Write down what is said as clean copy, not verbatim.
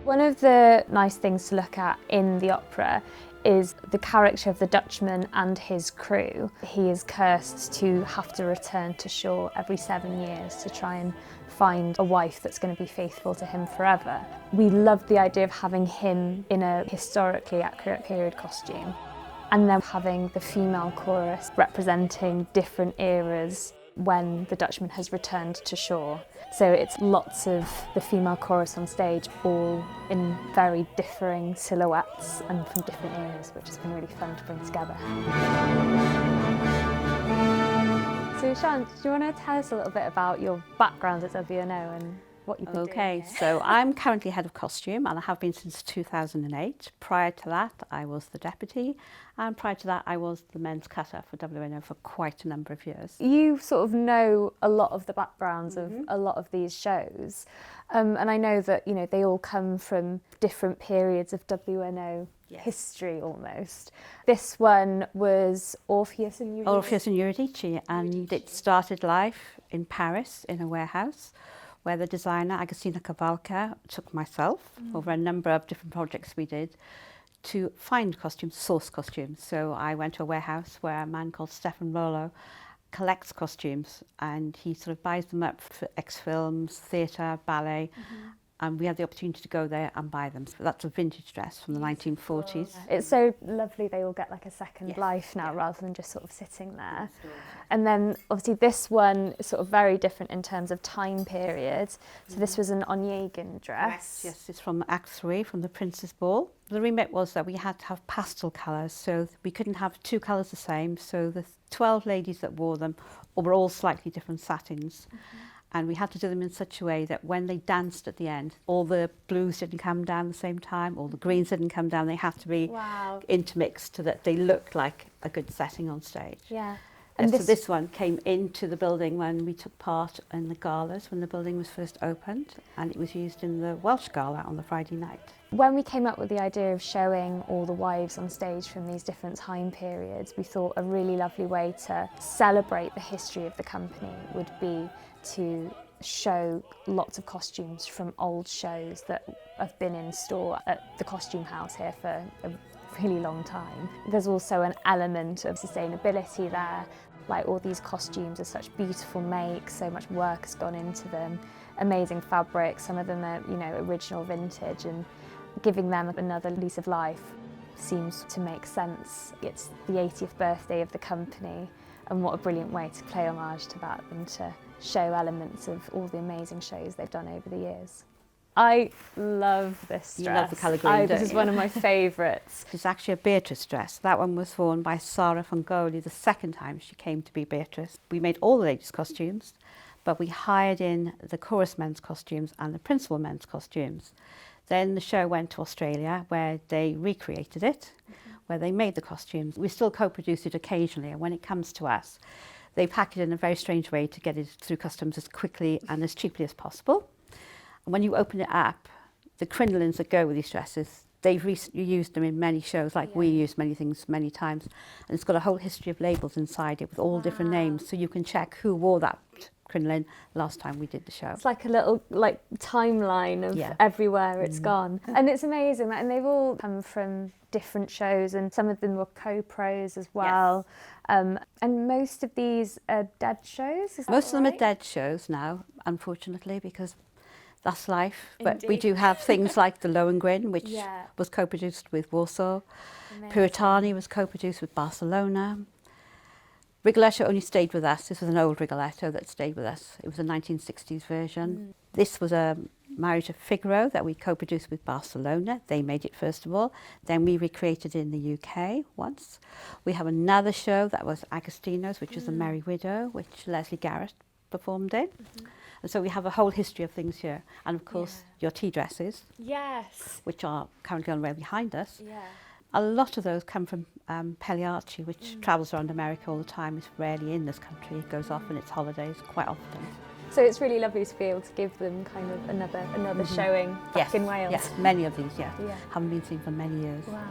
One of the nice things to look at in the opera is the character of the Dutchman and his crew. He is cursed to have to return to shore every 7 years to try and find a wife that's going to be faithful to him forever. We loved the idea of having him in a historically accurate period costume, and then having the female chorus representing different eras when the Dutchman has returned to shore. So it's lots of the female chorus on stage, all in very differing silhouettes and from different eras, which has been really fun to bring together. So Sian, do you want to tell us a little bit about your background at WNO and what you've been doing here? So I'm currently head of costume and I have been since 2008. Prior to that I was the deputy, and prior to that I was the men's cutter for WNO for quite a number of years. You sort of know a lot of the backgrounds of a lot of these shows, and I know that they all come from different periods of WNO history almost. This one was Orpheus and Eurydice. Orpheus and Eurydice, and it started life in Paris in a warehouse where the designer Agostina Cavalca took myself over a number of different projects we did to find costumes, source costumes. So I went to a warehouse where a man called Stefan Rollo collects costumes, and he sort of buys them up for X-films, theatre, ballet, and we had the opportunity to go there and buy them. So that's a vintage dress from the 1940s. It's so lovely they all get like a second life now rather than just sort of sitting there. And then obviously this one is sort of very different in terms of time period. So this was an Onegin dress. Yes, it's from Act 3, from the Prince's Ball. The remit was that we had to have pastel colours, so we couldn't have two colours the same. So the 12 ladies that wore them were all slightly different satins. And we had to do them in such a way that when they danced at the end, all the blues didn't come down at the same time, all the greens didn't come down. They had to be intermixed so that they looked like a good setting on stage. Yeah. And so this one came into the building when we took part in the galas, when the building was first opened, and it was used in the Welsh gala on the Friday night. When we came up with the idea of showing all the wives on stage from these different time periods, we thought a really lovely way to celebrate the history of the company would be to show lots of costumes from old shows that have been in store at the costume house here for a really long time. There's also an element of sustainability there, like all these costumes are such beautiful makes, so much work has gone into them, amazing fabrics, some of them are original vintage, and giving them another lease of life seems to make sense. It's the 80th birthday of the company, and what a brilliant way to pay homage to that and to show elements of all the amazing shows they've done over the years. I love this dress. You love the colour green, This is one of my favourites. It's actually a Beatrice dress. That one was worn by Sarah Fongoli the second time she came to be Beatrice. We made all the ladies' costumes, but we hired in the chorus men's costumes and the principal men's costumes. Then the show went to Australia where they recreated it, where they made the costumes. We still co-produce it occasionally, and when it comes to us, they pack it in a very strange way to get it through customs as quickly and as cheaply as possible. And when you open it up, the crinolines that go with these dresses, they've recently used them in many shows, like we use many things many times. And it's got a whole history of labels inside it with all different names, so you can check who wore that crinoline last time we did the show. It's like a little timeline of everywhere it's gone. And it's amazing, and they've all come from different shows, and some of them were co-pros as well. And most of these are dead shows, most of them are dead shows now, unfortunately, because that's life. But we do have things like the Lohengrin, which was co-produced with Warsaw. Puritani was co-produced with Barcelona. Rigoletto only stayed with us. This was an old Rigoletto that stayed with us. It was a 1960s version. This was a Marriage of Figaro that we co-produced with Barcelona. They made it first of all. Then we recreated it in the UK once. We have another show that was Agostino's, which was The Merry Widow, which Leslie Garrett performed in. And so we have a whole history of things here. And of course, your tea dresses, which are currently on the way behind us. A lot of those come from Plymiwch, which travels around America all the time. It's rarely in this country. It goes off on its holidays quite often. So it's really lovely to be able to give them kind of another showing back in Wales. Yes, many of these, haven't been seen for many years. Wow.